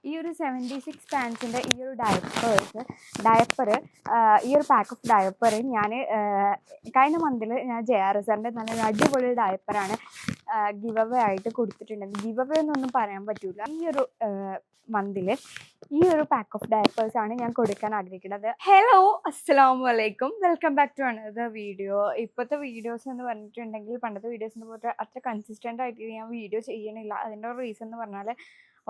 ഈ ഒരു 76 പാൻസിൻ്റെ ഈ ഒരു ഡയപ്പർ ഈ ഒരു പാക്ക് ഓഫ് ഡയപ്പർ ഞാൻ കഴിഞ്ഞ മന്തിൽ ഞാൻ JRSRൻ്റെ നല്ല അടിപൊളി ഡയപ്പറാണ് ഗിവ് അവേ ആയിട്ട് കൊടുത്തിട്ടുണ്ടെങ്കിൽ ഗിവ് അവേ എന്നൊന്നും പറയാൻ പറ്റില്ല. ഈ ഒരു മന്തിൽ ഈ ഒരു പാക്ക് ഓഫ് ഡയപ്പേഴ്സാണ് ഞാൻ കൊടുക്കാൻ ആഗ്രഹിക്കുന്നത്. ഹലോ, അസ്സലാമു അലൈക്കും, welcome back to another video. ഇപ്പോഴത്തെ വീഡിയോസ് എന്ന് പറഞ്ഞിട്ടുണ്ടെങ്കിൽ പണ്ടത്തെ വീഡിയോസിന് പോലെ അത്ര കൺസിസ്റ്റൻ്റ് ആയിട്ട് ഞാൻ വീഡിയോ ചെയ്യണില്ല. അതിൻ്റെ ഒരു റീസൺ എന്ന് പറഞ്ഞാൽ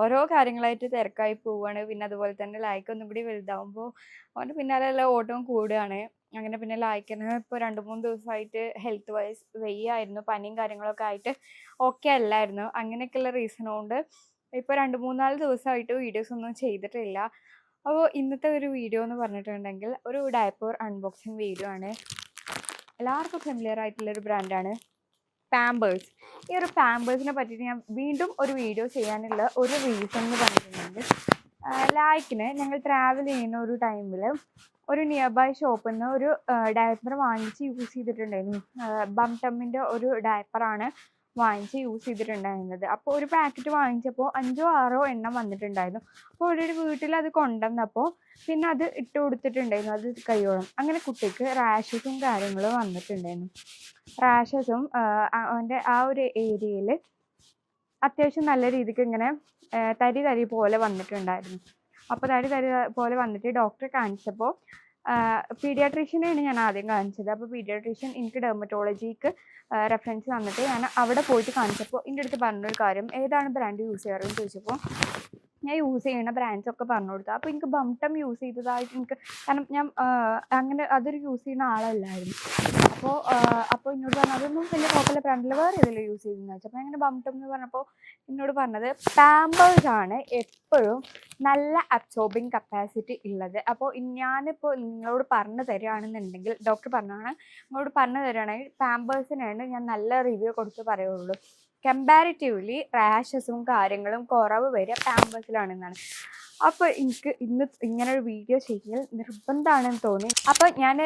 ഓരോ കാര്യങ്ങളായിട്ട് തിരക്കായി പോവുകയാണ്. പിന്നെ അതുപോലെ തന്നെ ലൈക്ക് ഒന്നും കൂടി വലുതാവുമ്പോൾ അവൻ്റെ പിന്നാലെ ഓട്ടവും കൂടുകയാണ്. അങ്ങനെ പിന്നെ ലൈക്കിന് ഇപ്പോൾ 2-3 ദിവസമായിട്ട് ഹെൽത്ത് വൈസ് വെയ്യായിരുന്നു, പനിയും കാര്യങ്ങളൊക്കെ ആയിട്ട് ഓക്കെ അല്ലായിരുന്നു. അങ്ങനെയൊക്കെയുള്ള റീസൺ കൊണ്ട് ഇപ്പോൾ 2-3-4 ദിവസമായിട്ട് വീഡിയോസ് ഒന്നും ചെയ്തിട്ടില്ല. അപ്പോൾ ഇന്നത്തെ ഒരു വീഡിയോ എന്ന് പറഞ്ഞിട്ടുണ്ടെങ്കിൽ ഒരു ഡയപ്പർ അൺബോക്സിങ് വീഡിയോ ആണ്. എല്ലാവർക്കും ഫെമിലിയർ ആയിട്ടുള്ളൊരു ബ്രാൻഡാണ് പാമ്പേഴ്സ്. ഈ ഒരു പാമ്പേഴ്സിനെ പറ്റിയിട്ട് ഞാൻ വീണ്ടും ഒരു വീഡിയോ ചെയ്യാനുള്ള ഒരു റീസൺ എന്ന് പറഞ്ഞിട്ടുണ്ടെങ്കിൽ ലൈക്കിന് ഞങ്ങൾ ട്രാവൽ ചെയ്യുന്ന ഒരു ടൈമിൽ ഒരു നിയർ ബൈ ഷോപ്പിൽ നിന്ന് ഒരു ഡയപ്പർ വാങ്ങിച്ച് യൂസ് ചെയ്തിട്ടുണ്ടായിരുന്നു. ബംടമ്മിൻ്റെ ഒരു ഡയപ്പറാണ് വാങ്ങിച്ച് യൂസ് ചെയ്തിട്ടുണ്ടായിരുന്നത്. അപ്പോൾ ഒരു പാക്കറ്റ് വാങ്ങിച്ചപ്പോൾ 5-6 എണ്ണം വന്നിട്ടുണ്ടായിരുന്നു. അപ്പോൾ ഒരു വീട്ടിൽ അത് കൊണ്ടുവന്നപ്പോൾ പിന്നെ അത് ഇട്ട് കൊടുത്തിട്ടുണ്ടായിരുന്നു, അത് കൈയോളം. അങ്ങനെ കുട്ടിക്ക് റാഷസും കാര്യങ്ങളും വന്നിട്ടുണ്ടായിരുന്നു. റാഷസും അവൻ്റെ ആ ഒരു ഏരിയയിൽ അത്യാവശ്യം നല്ല രീതിക്ക് ഇങ്ങനെ തരി പോലെ വന്നിട്ടുണ്ടായിരുന്നു. അപ്പോൾ തരി പോലെ വന്നിട്ട് ഡോക്ടറെ കാണിച്ചപ്പോൾ പീഡിയാട്രീഷ്യനെയാണ് ഞാൻ ആദ്യം കാണിച്ചത്. അപ്പോൾ പീഡിയാട്രീഷ്യൻ എനിക്ക് ഡെർമറ്റോളജിക്ക് റെഫറൻസ് തന്നിട്ട് ഞാൻ അവിടെ പോയിട്ട് കാണിച്ചപ്പോൾ എൻ്റെ അടുത്ത് പറഞ്ഞൊരു കാര്യം, ഏതാണ് ബ്രാൻഡ് യൂസ് ചെയ്യാറെന്ന് ചോദിച്ചപ്പോൾ ഞാൻ യൂസ് ചെയ്യുന്ന ബ്രാൻഡ്സൊക്കെ പറഞ്ഞു കൊടുത്തു. അപ്പോൾ എനിക്ക് ബംടം യൂസ് ചെയ്തതായിട്ട് എനിക്ക്, കാരണം ഞാൻ അങ്ങനെ അതൊരു യൂസ് ചെയ്യുന്ന ആളല്ലായിരുന്നു. അപ്പോൾ എന്നോട് പറഞ്ഞു അതൊന്നും വലിയ കുഴപ്പമില്ല, ബ്രാൻഡിൽ വേറെ ഏതെങ്കിലും യൂസ് ചെയ്തെന്ന് വെച്ചാൽ. അപ്പോൾ അങ്ങനെ ബംടം എന്ന് പറഞ്ഞപ്പോൾ എന്നോട് പറഞ്ഞത് പാമ്പേഴ്സാണ് എപ്പോഴും നല്ല അബ്സോർബിങ് കപ്പാസിറ്റി ഉള്ളത്. അപ്പോൾ ഞാനിപ്പോൾ നിങ്ങളോട് പറഞ്ഞു തരികയാണെന്നുണ്ടെങ്കിൽ, ഡോക്ടർ പറഞ്ഞാണ് നിങ്ങളോട് പറഞ്ഞു തരികയാണെങ്കിൽ പാമ്പേഴ്സിനാണ് ഞാൻ നല്ല റിവ്യൂ കൊടുത്ത് പറയുള്ളൂ. കമ്പാരിറ്റീവ്ലി റാഷസും കാര്യങ്ങളും കുറവ് വരിക പാമ്പേഴ്സിലാണെന്നാണ്. അപ്പോൾ എനിക്ക് ഇന്ന് ഇങ്ങനെ ഒരു വീഡിയോ ചെയ്യൽ നിർബന്ധമാണെന്ന് തോന്നി. അപ്പോൾ ഞാൻ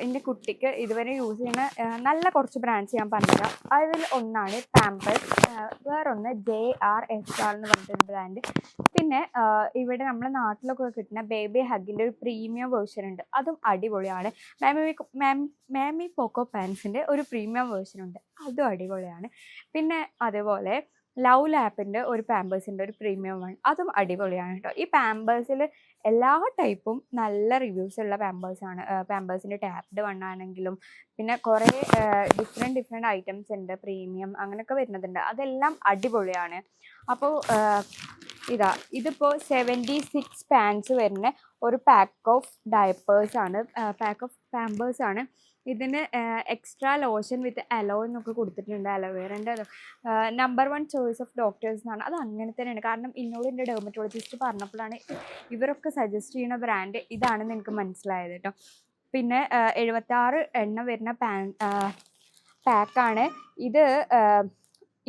എൻ്റെ കുട്ടിക്ക് ഇതുവരെ യൂസ് ചെയ്യുന്ന നല്ല കുറച്ച് ബ്രാൻഡ്സ് ഞാൻ പറഞ്ഞുതരാം. അതിൽ ഒന്നാണ് പാമ്പേഴ്സ്, വേറൊന്ന് JRSR എന്ന് പറഞ്ഞിട്ടൊരു ബ്രാൻഡ്. പിന്നെ ഇവിടെ നമ്മുടെ നാട്ടിലൊക്കെ കിട്ടുന്ന ബേബി ഹഗിൻ്റെ ഒരു പ്രീമിയം വേർഷൻ ഉണ്ട്, അതും അടിപൊളിയാണ്. മാമി പോക്കോ പാൻസിൻ്റെ ഒരു പ്രീമിയം വേർഷൻ ഉണ്ട്, അതും അടിപൊളിയാണ്. പിന്നെ അതേപോലെ ലവ് ലാപ്പിൻ്റെ ഒരു പാമ്പേഴ്സിൻ്റെ ഒരു പ്രീമിയം ആണ്, അതും അടിപൊളിയാണ് കേട്ടോ. ഈ പാമ്പേഴ്സിൽ എല്ലാ ടൈപ്പും നല്ല റിവ്യൂസ് ഉള്ള പാമ്പേഴ്സാണ്. പാമ്പേഴ്സിൻ്റെ ടാപ്ഡ് വണ്ണാണെങ്കിലും പിന്നെ കുറേ ഡിഫറെൻറ്റ് ഐറ്റംസ് ഉണ്ട്, പ്രീമിയം അങ്ങനെയൊക്കെ വരുന്നതുണ്ട്, അതെല്ലാം അടിപൊളിയാണ്. അപ്പോൾ ഇതിപ്പോൾ 76 പാൻസ് വരുന്ന ഒരു പാക്ക് ഓഫ് ഡയപ്പേഴ്സാണ്, പാക്ക് ഓഫ് പാമ്പേഴ്സാണ്. ഇതിന് എക്സ്ട്രാ ലോഷൻ വിത്ത് അലോ എന്നൊക്കെ കൊടുത്തിട്ടുണ്ട്, അലോവേറൻ്റെ നമ്പർ 1 ചോയ്സ് ഓഫ് ഡോക്ടേഴ്സ് എന്നാണ്. അത് അങ്ങനെ തന്നെയാണ്, കാരണം എന്നോട് എൻ്റെ ഡെർമറ്റോളജിസ്റ്റ് പറഞ്ഞപ്പോഴാണ് ഇവരൊക്കെ സജസ്റ്റ് ചെയ്യുന്ന ബ്രാൻഡ് ഇതാണെന്ന് എനിക്ക് മനസ്സിലായത് കേട്ടോ. പിന്നെ 76 എണ്ണം വരുന്ന പാക്കാണ് ഇത്.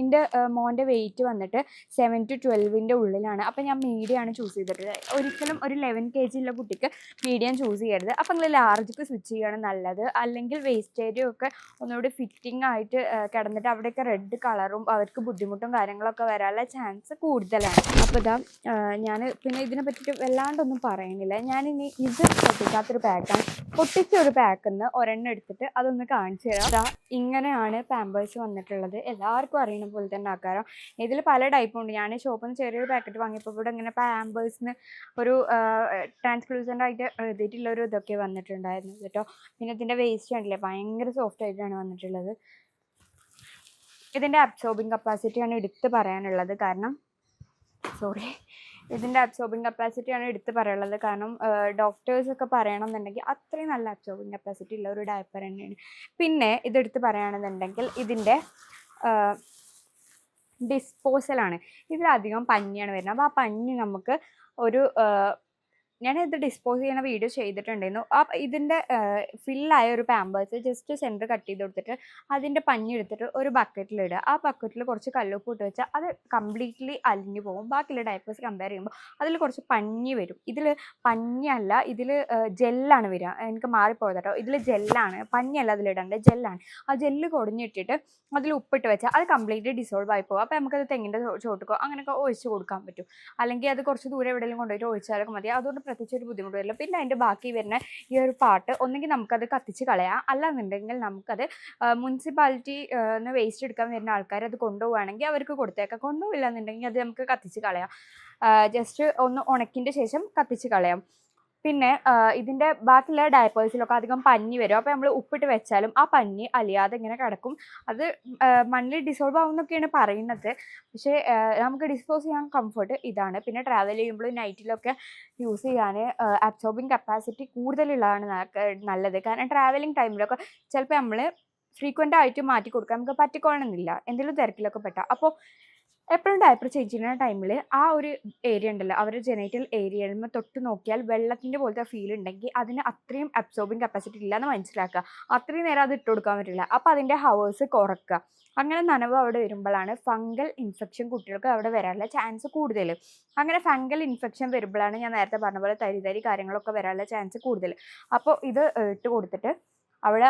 എൻ്റെ മോൻ്റെ വെയിറ്റ് വന്നിട്ട് 7 to 12 ഉള്ളിലാണ്. അപ്പോൾ ഞാൻ മീഡിയമാണ് ചൂസ് ചെയ്തിട്ടുള്ളത്. ഒരിക്കലും ഒരു 11 kg ഉള്ള കുട്ടിക്ക് മീഡിയം ചൂസ് ചെയ്യരുത്. അപ്പോൾ നിങ്ങൾ ലാർജ്ക്ക് സ്വിച്ച് ചെയ്യാണ് നല്ലത്. അല്ലെങ്കിൽ വേസ്റ്റ് ഏരിയ ഒക്കെ ഒന്നുകൂടി ഫിറ്റിംഗ് ആയിട്ട് കിടന്നിട്ട് അവിടെയൊക്കെ റെഡ് കളറും അവർക്ക് ബുദ്ധിമുട്ടും കാര്യങ്ങളൊക്കെ വരാനുള്ള ചാൻസ് കൂടുതലാണ്. അപ്പോൾ ഞാൻ പിന്നെ ഇതിനെ പറ്റിയിട്ട് വല്ലാണ്ടൊന്നും പറയുന്നില്ല. ഞാനിനി ഇത് പൊട്ടിക്കാത്തൊരു പാക്കാണ്, പൊട്ടിച്ചൊരു പാക്കിൽ നിന്ന് ഒരെണ്ണം എടുത്തിട്ട് അതൊന്ന് കാണിച്ചു തരാം. ഇങ്ങനെയാണ് പാമ്പേഴ്സ് വന്നിട്ടുള്ളത്. എല്ലാവർക്കും അറിയണം പോലെ തന്നെ ആക്കാരം. ഇതിൽ പല ടൈപ്പും ഉണ്ട്. ഞാൻ ഷോപ്പിൽ നിന്ന് ചെറിയൊരു പാക്കറ്റ് വാങ്ങിയപ്പോൾ ഇവിടെ ഇങ്ങനെ പാമ്പേഴ്സിന് ഒരു ട്രാൻസ്ലൂസൻ്റ് ആയിട്ട് എഴുതിയിട്ടുള്ള ഒരു ഇതൊക്കെ വന്നിട്ടുണ്ടായിരുന്നു കേട്ടോ. പിന്നെ ഇതിൻ്റെ വേസ്റ്റ് കണ്ടില്ലേ, ഭയങ്കര സോഫ്റ്റ് ആയിട്ടാണ് വന്നിട്ടുള്ളത്. ഇതിൻ്റെ അബ്സോർബിങ് കപ്പാസിറ്റിയാണ് എടുത്ത് പറയാനുള്ളത്, കാരണം ഡോക്ടേഴ്സൊക്കെ പറയണമെന്നുണ്ടെങ്കിൽ അത്രയും നല്ല അബ്സോർബിങ് കപ്പാസിറ്റി ഉള്ള ഒരു ഡയപ്പർ തന്നെയാണ്. പിന്നെ ഇതെടുത്ത് പറയുകയാണെന്നുണ്ടെങ്കിൽ ഇതിൻ്റെ ഡിസ്പോസലാണ്. ഇതിലധികം പഞ്ഞിയാണ് വരുന്നത്. അപ്പോൾ ആ പഞ്ഞി നമുക്ക് ഒരു ഞാനിത് ഡിസ്പോസ് ചെയ്യുന്ന വീഡിയോ ചെയ്തിട്ടുണ്ടായിരുന്നു. ഇതിൻ്റെ ഫില്ലായ ഒരു പാമ്പേഴ്സ് ജസ്റ്റ് സെൻറ്റർ കട്ട് ചെയ്ത് കൊടുത്തിട്ട് അതിൻ്റെ പഞ്ഞി എടുത്തിട്ട് ഒരു ബക്കറ്റിലിടുക. ആ ബക്കറ്റിൽ കുറച്ച് കല്ലുപ്പ് ഇട്ട് വെച്ചാൽ അത് കംപ്ലീറ്റ്ലി അലിഞ്ഞു പോകും. ബാക്കിയുള്ള ഡയപ്പേഴ്സ് കമ്പയർ ചെയ്യുമ്പോൾ അതിൽ കുറച്ച് പഞ്ഞി വരും. ഇതിൽ പഞ്ഞല്ല, ഇതിൽ ജെല്ലാണ് വരിക. എനിക്ക് മാറിപ്പോയത് കേട്ടോ. ഇതിൽ ജെല്ലാണ്, പഞ്ഞല്ല അതിലിടേണ്ടത്, ജെല്ലാണ്. ആ ജെല്ല് കുടഞ്ഞിട്ടിട്ട് അതിൽ ഉപ്പിട്ട് വെച്ചാൽ അത് കംപ്ലീറ്റ്ലി ഡിസോൾവ് ആയി പോകും. അപ്പോൾ നമുക്കത് തെങ്ങിൻ്റെ ചോട്ടുക്കോ അങ്ങനെയൊക്കെ ഒഴിച്ച് കൊടുക്കാൻ പറ്റും. അല്ലെങ്കിൽ അത് കുറച്ച് ദൂരെ എവിടെയെങ്കിലും കൊണ്ടുപോയിട്ട് ഒഴിച്ചാലൊക്കെ മതി. അതുകൊണ്ട് പ്രത്യേകിച്ച് ഒരു ബുദ്ധിമുട്ട് വരില്ല. പിന്നെ അതിൻ്റെ ബാക്കി വരുന്ന ഈ ഒരു പാർട്ട് ഒന്നെങ്കിൽ നമുക്കത് കത്തിച്ച് കളയാം, അല്ലാന്നുണ്ടെങ്കിൽ നമുക്കത് മുനിസിപ്പാലിറ്റി വേസ്റ്റ് എടുക്കാൻ വരുന്ന ആൾക്കാർ അത് കൊണ്ടുപോവുകയാണെങ്കിൽ അവർക്ക് കൊടുത്തേക്കാം. കൊണ്ടുപോയില്ല എന്നുണ്ടെങ്കിൽ അത് നമുക്ക് കത്തിച്ച് കളയാം. ജസ്റ്റ് ഒന്ന് ഉണക്കിൻ്റെ ശേഷം കത്തിച്ച് കളയാം. പിന്നെ ഇതിൻ്റെ ബാക്കിയുള്ള ഡയപ്പേഴ്സിലൊക്കെ അധികം പഞ്ഞി വരും. അപ്പോൾ നമ്മൾ ഉപ്പിട്ട് വെച്ചാലും ആ പഞ്ഞി അലിയാതെ ഇങ്ങനെ കിടക്കും. അത് മണ്ണിൽ ഡിസോൾവ് ആവുമെന്നൊക്കെയാണ് പറയുന്നത്. പക്ഷേ നമുക്ക് ഡിസ്പോസ് ചെയ്യാൻ കംഫർട്ട് ഇതാണ്. പിന്നെ ട്രാവൽ ചെയ്യുമ്പോൾ നൈറ്റിലൊക്കെ യൂസ് ചെയ്യാൻ അബ്സോർബിങ് കപ്പാസിറ്റി കൂടുതലുള്ളതാണ് നല്ലത്. കാരണം ട്രാവലിംഗ് ടൈമിലൊക്കെ ചിലപ്പോൾ നമ്മൾ ഫ്രീക്വൻ്റ് ആയിട്ട് മാറ്റി കൊടുക്കാൻ നമുക്ക് പറ്റിക്കൊള്ളണമെന്നില്ല, എന്തെങ്കിലും തിരക്കിലൊക്കെ പെട്ടാൽ. അപ്പോൾ എപ്പോഴും ഡയപ്പർ ചേഞ്ച് ചെയ്യുന്ന ടൈമിൽ ആ ഒരു ഏരിയ ഉണ്ടല്ലോ, അവരുടെ ജെനൈറ്റൽ ഏരിയയിൽ നിന്ന് തൊട്ട് നോക്കിയാൽ വെള്ളത്തിൻ്റെ പോലത്തെ ഫീൽ ഉണ്ടെങ്കിൽ അതിന് അത്രയും അബ്സോർബിങ് കപ്പാസിറ്റി ഇല്ലയെന്ന് മനസ്സിലാക്കുക. അത്രയും നേരം അത് ഇട്ട് കൊടുക്കാൻ പറ്റില്ല. അപ്പോൾ അതിൻ്റെ ഹവേഴ്സ് കുറക്കുക. അങ്ങനെ നനവ് അവിടെ വരുമ്പോഴാണ് ഫംഗൽ ഇൻഫെക്ഷൻ കുട്ടികൾക്ക് അവിടെ വരാനുള്ള ചാൻസ് കൂടുതൽ. അങ്ങനെ ഫംഗൽ ഇൻഫെക്ഷൻ വരുമ്പോഴാണ് ഞാൻ നേരത്തെ പറഞ്ഞ പോലെ തരി കാര്യങ്ങളൊക്കെ വരാനുള്ള ചാൻസ് കൂടുതൽ. അപ്പോൾ ഇത് ഇട്ട് കൊടുത്തിട്ട് അവിടെ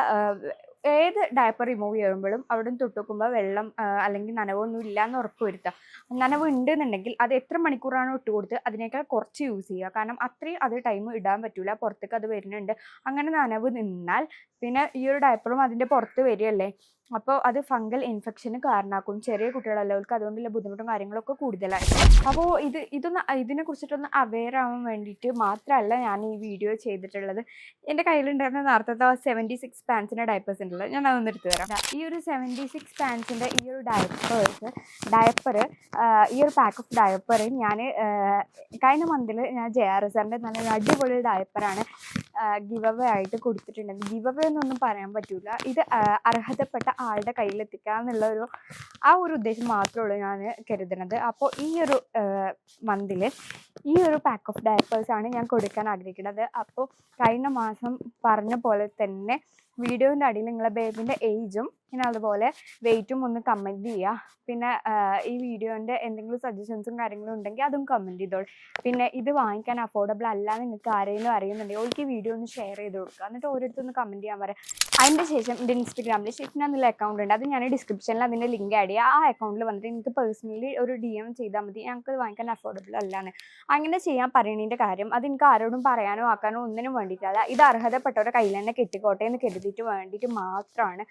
ഏത് ഡയപ്പർ റിമൂവ് ചെയ്യുമ്പോഴും അവിടെ തൊട്ട് നോക്കുമ്പോൾ വെള്ളം അല്ലെങ്കിൽ നനവൊന്നും ഇല്ല എന്ന് ഉറപ്പ് വരുത്തുക. നനവ് ഉണ്ടെന്നുണ്ടെങ്കിൽ അത് എത്ര മണിക്കൂറാണോ ഇട്ട് കൊടുത്ത് അതിനേക്കാൾ കുറച്ച് യൂസ് ചെയ്യുക. കാരണം അത്രയും അത് ടൈം ഇടാൻ പറ്റില്ല, പുറത്തേക്ക് അത് വരുന്നുണ്ട്. അങ്ങനെ നനവ് നിന്നാൽ പിന്നെ ഈ ഒരു ഡയപ്പറും അതിൻ്റെ പുറത്ത് വരികയല്ലേ, അപ്പോൾ അത് ഫംഗൽ ഇൻഫെക്ഷന് കാരണമാക്കും. ചെറിയ കുട്ടികളല്ലവർക്ക് അതുകൊണ്ടുള്ള ബുദ്ധിമുട്ടും കാര്യങ്ങളൊക്കെ കൂടുതലായിരിക്കും. അപ്പോൾ ഇതിനെ കുറിച്ചിട്ടൊന്ന് അവെയർ ആവാൻ വേണ്ടിയിട്ട് മാത്രമല്ല ഞാൻ ഈ വീഡിയോ ചെയ്തിട്ടുള്ളത്. എൻ്റെ കയ്യിലുണ്ടായിരുന്ന നേരത്തെ 76 പാൻസിൻ്റെ ഡയപ്പേഴ്സ് ഉണ്ടല്ലോ, ഞാൻ അതൊന്ന് എടുത്തു തരാം. ഈ ഒരു 76 പാൻസിൻ്റെ ഈ ഒരു ഡയപ്പർ ഈ ഒരു പാക്ക് ഓഫ് ഡയപ്പർ ഞാൻ കഴിഞ്ഞ മന്തിൽ ഞാൻ JRSRൻ്റെ നല്ലൊരു അടിപൊളി ഡയപ്പറാണ് ഗിവ് അവേ ആയിട്ട് കൊടുത്തിട്ടുണ്ടെങ്കിൽ. ഗിവ് അവേ എന്നൊന്നും പറയാൻ പറ്റില്ല, ഇത് അർഹതപ്പെട്ട ആളുടെ കയ്യിലെത്തിക്കുക എന്നുള്ള ആ ഒരു ഉദ്ദേശം മാത്രമേ ഉള്ളൂ ഞാൻ കരുതുന്നത്. അപ്പോൾ ഈ ഒരു മന്തിൽ ഈ ഒരു പാക്ക് ഓഫ് ഡയപ്പേഴ്സാണ് ഞാൻ കൊടുക്കാൻ ആഗ്രഹിക്കുന്നത്. അപ്പോൾ കഴിഞ്ഞ മാസം പറഞ്ഞ പോലെ തന്നെ വീഡിയോൻ്റെ അടിയിൽ നിങ്ങളെ ബേബിൻ്റെ ഏജും പിന്നെ അതുപോലെ വെയിറ്റും ഒന്ന് കമൻറ്റ് ചെയ്യുക. പിന്നെ ഈ വീഡിയോൻ്റെ എന്തെങ്കിലും സജഷൻസും കാര്യങ്ങളും ഉണ്ടെങ്കിൽ അതും കമൻറ്റ് ചെയ്തോളൂ. പിന്നെ ഇത് വാങ്ങിക്കാൻ അഫോർഡബിൾ അല്ല നിങ്ങൾക്ക് ആരെങ്കിലും അറിയുന്നുണ്ടെങ്കിൽ ഓൾക്ക് ഈ വീഡിയോ ഒന്ന് ഷെയർ ചെയ്ത് കൊടുക്കുക. എന്നിട്ട് ഓരോരുത്തരൊന്ന് കമൻറ്റ് ചെയ്യാൻ പറയാം. അതിൻ്റെ ശേഷം എൻ്റെ ഇൻസ്റ്റഗ്രാമിൽ ഷിഫ്ന എന്നുള്ള അക്കൗണ്ട് ഉണ്ട്, അത് ഞാൻ ഡിസ്ക്രിപ്ഷനിൽ അതിൻ്റെ ലിങ്ക് ആഡ് ചെയ്യുക. ആ അക്കൗണ്ടിൽ വന്നിട്ട് എനിക്ക് പേഴ്സണലി ഒരു DM ചെയ്താൽ മതി, ഞങ്ങൾക്ക് വാങ്ങിക്കാൻ അഫോർഡബിൾ അല്ലാന്ന്. അങ്ങനെ ചെയ്യാൻ പറയണതിൻ്റെ കാര്യം അത് എനിക്ക് ആരോടും പറയാനോ ആക്കാനോ ഒന്നിനും വേണ്ടിയിട്ടല്ല, ഇത് അർഹതപ്പെട്ടവരുടെ കയ്യിൽ തന്നെ കെട്ടിക്കോട്ടെ എന്ന് കരുതിയിട്ട് വേണ്ടിയിട്ട് മാത്രമാണ്.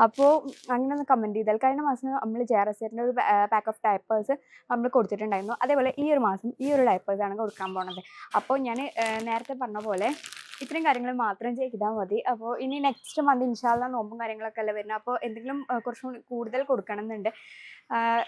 അപ്പോൾ അങ്ങനെ ഒന്ന് കമൻറ്റ് ചെയ്താൽ. കഴിഞ്ഞ മാസം നമ്മൾ JRSRൻ്റെ ഒരു പാക്ക് ഓഫ് ഡയപ്പേഴ്സ് നമ്മൾ കൊടുത്തിട്ടുണ്ടായിരുന്നു. അതേപോലെ ഈ ഒരു മാസം ഈ ഒരു ഡയപ്പേഴ്സാണ് കൊടുക്കാൻ പോണത്. അപ്പോൾ ഞാൻ നേരത്തെ പറഞ്ഞ പോലെ ഇത്രയും കാര്യങ്ങൾ മാത്രം ചെയ്താൽ മതി. അപ്പോൾ ഇനി നെക്സ്റ്റ് മന്ത് ഇൻഷാല്ലാ നോമ്പും കാര്യങ്ങളൊക്കെ അല്ലേ വരുന്നത്. അപ്പോൾ എന്തെങ്കിലും കുറച്ചും കൂടുതൽ കൊടുക്കണം എന്നുണ്ട്,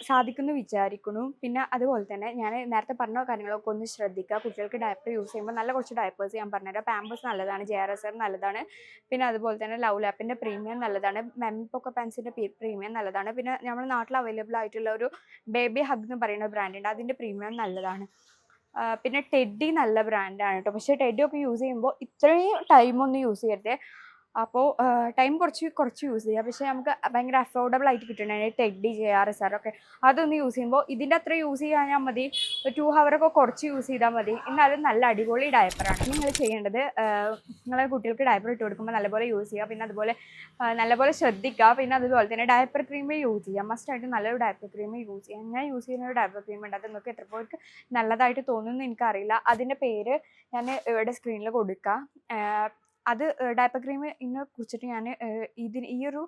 സാധിക്കുമെന്ന് വിചാരിക്കുന്നു. പിന്നെ അതുപോലെ തന്നെ ഞാൻ നേരത്തെ പറഞ്ഞ കാര്യങ്ങളൊക്കെ ഒന്ന് ശ്രദ്ധിക്കുക. കുട്ടികൾക്ക് ഡയപ്പർ യൂസ് ചെയ്യുമ്പോൾ നല്ല കുറച്ച് ഡയപ്പേഴ്സ് ഞാൻ പറഞ്ഞുതരാം. പാമ്പേഴ്സ് നല്ലതാണ്, JRSR നല്ലതാണ്, പിന്നെ അതുപോലെ തന്നെ ലവ് ലാപ്പിൻ്റെ പ്രീമിയം നല്ലതാണ്, മെംപോക്കോ പാൻസിൻ്റെ പ്രീമിയം നല്ലതാണ്. പിന്നെ നമ്മുടെ നാട്ടിൽ അവൈലബിൾ ആയിട്ടുള്ള ഒരു ബേബി ഹഗ് എന്ന് പറയുന്ന ബ്രാൻഡുണ്ട്, അതിൻ്റെ പ്രീമിയം നല്ലതാണ്. പിന്നെ ടെഡി നല്ല ബ്രാൻഡാണ് കേട്ടോ. പക്ഷേ ടെഡി ഒക്കെ യൂസ് ചെയ്യുമ്പോൾ ഇത്രയും ടൈമൊന്നും യൂസ് ചെയ്യരുത്. അപ്പോൾ ടൈം കുറച്ച് യൂസ് ചെയ്യുക. പക്ഷേ നമുക്ക് ഭയങ്കര അഫോർഡബിൾ ആയിട്ട് കിട്ടണേ ടെഡി JRSR ഒക്കെ അതൊന്ന് യൂസ് ചെയ്യുമ്പോൾ ഇതിൻ്റെ അത്ര യൂസ് ചെയ്യാൻ മതി, 2 ഹവറൊക്കെ കുറച്ച് യൂസ് ചെയ്താൽ മതി. എന്നാലും നല്ല അടിപൊളി ഡയപ്പറാണ്. നിങ്ങൾ ചെയ്യേണ്ടത് നിങ്ങളെ കുട്ടികൾക്ക് ഡയപ്പർ ഇട്ട് കൊടുക്കുമ്പോൾ നല്ലപോലെ യൂസ് ചെയ്യുക, പിന്നെ അതുപോലെ നല്ലപോലെ ശ്രദ്ധിക്കുക. പിന്നെ അതുപോലെ തന്നെ ഡയപ്പർ ക്രീം യൂസ് ചെയ്യുക, മസ്റ്റായിട്ട് നല്ലൊരു ഡയപ്പർ ക്രീം യൂസ് ചെയ്യുക. ഞാൻ യൂസ് ചെയ്യുന്ന ഒരു ഡയപ്പർ ക്രീം ഉണ്ട്, അത് നിങ്ങൾക്ക് എത്ര പേർക്ക് നല്ലതായിട്ട് തോന്നുന്നു എനിക്കറിയില്ല. അതിൻ്റെ പേര് ഞാൻ ഇവിടെ സ്ക്രീനിൽ കൊടുക്കാം. അത് ഡയപ്പർ ക്രീമിനെ കുറിച്ചിട്ട് ഞാൻ ഈ ഒരു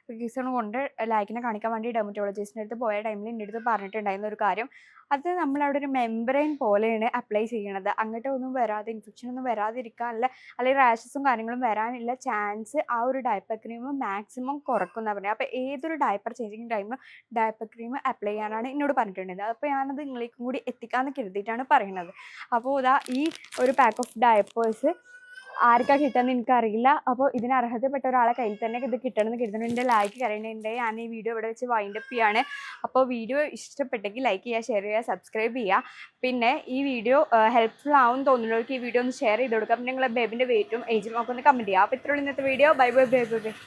റീസൺ കൊണ്ട് ലൈക്കിനെ കാണിക്കാൻ വേണ്ടി ഡെർമറ്റോളജിസ്റ്റിൻ്റെ അടുത്ത് പോയ ടൈമിൽ എൻ്റെ അടുത്ത് പറഞ്ഞിട്ടുണ്ടായിരുന്ന ഒരു കാര്യം, അത് നമ്മളവിടെ ഒരു മെംബ്രെയിൻ പോലെയാണ് അപ്ലൈ ചെയ്യണത്. അങ്ങോട്ട് ഒന്നും വരാതെ ഇൻഫെക്ഷൻ ഒന്നും വരാതിരിക്കാനുള്ള അല്ലെങ്കിൽ റാഷസും കാര്യങ്ങളും വരാനുള്ള ചാൻസ് ആ ഒരു ഡയപ്പർ ക്രീം മാക്സിമം കുറക്കുന്ന പറയുക. അപ്പോൾ ഏതൊരു ഡയപ്പർ ചേഞ്ചിങ് ടൈമിലും ഡയപ്പർ ക്രീം അപ്ലൈ ചെയ്യാനാണ് എന്നോട് പറഞ്ഞിട്ടുണ്ടായിരുന്നത്. അപ്പോൾ ഞാനത് നിങ്ങളേക്കും കൂടി എത്തിക്കാമെന്ന് കരുതിയിട്ടാണ് പറയുന്നത്. അപ്പോൾ ഇതാ ഈ ഒരു പാക്ക് ഓഫ് ഡയപ്പേഴ്സ് ആർക്കാ കിട്ടുകയെന്ന് എനിക്കറിയില്ല. അപ്പോൾ ഇതിന് അർഹതപ്പെട്ട ഒരാളെ കയ്യിൽ തന്നെ ഇത് കിട്ടണമെന്ന് കരുതുന്നു. എൻ്റെ ലൈക്ക് കരയുന്നുണ്ട്. ഞാൻ ഈ വീഡിയോ ഇവിടെ വെച്ച് വൈൻഡപ്പ് ചെയ്യാണ്. അപ്പോൾ വീഡിയോ ഇഷ്ടപ്പെട്ടെങ്കിൽ ലൈക്ക് ചെയ്യുക, ഷെയർ ചെയ്യുക, സബ്സ്ക്രൈബ് ചെയ്യുക. പിന്നെ ഈ വീഡിയോ ഹെൽപ്ഫുൾ ആവും തോന്നുന്നവർക്ക് ഈ വീഡിയോ ഒന്ന് ഷെയർ ചെയ്ത് കൊടുക്കുക. പിന്നെ നിങ്ങളെ ബേബിൻ്റെ വെയിറ്റും ഏജും ഒക്കെ ഒന്ന് കമൻറ്റ് ചെയ്യുക. അപ്പോൾ ഇത്രയുള്ള ഇന്നത്തെ video. Bye bye bye bye bye.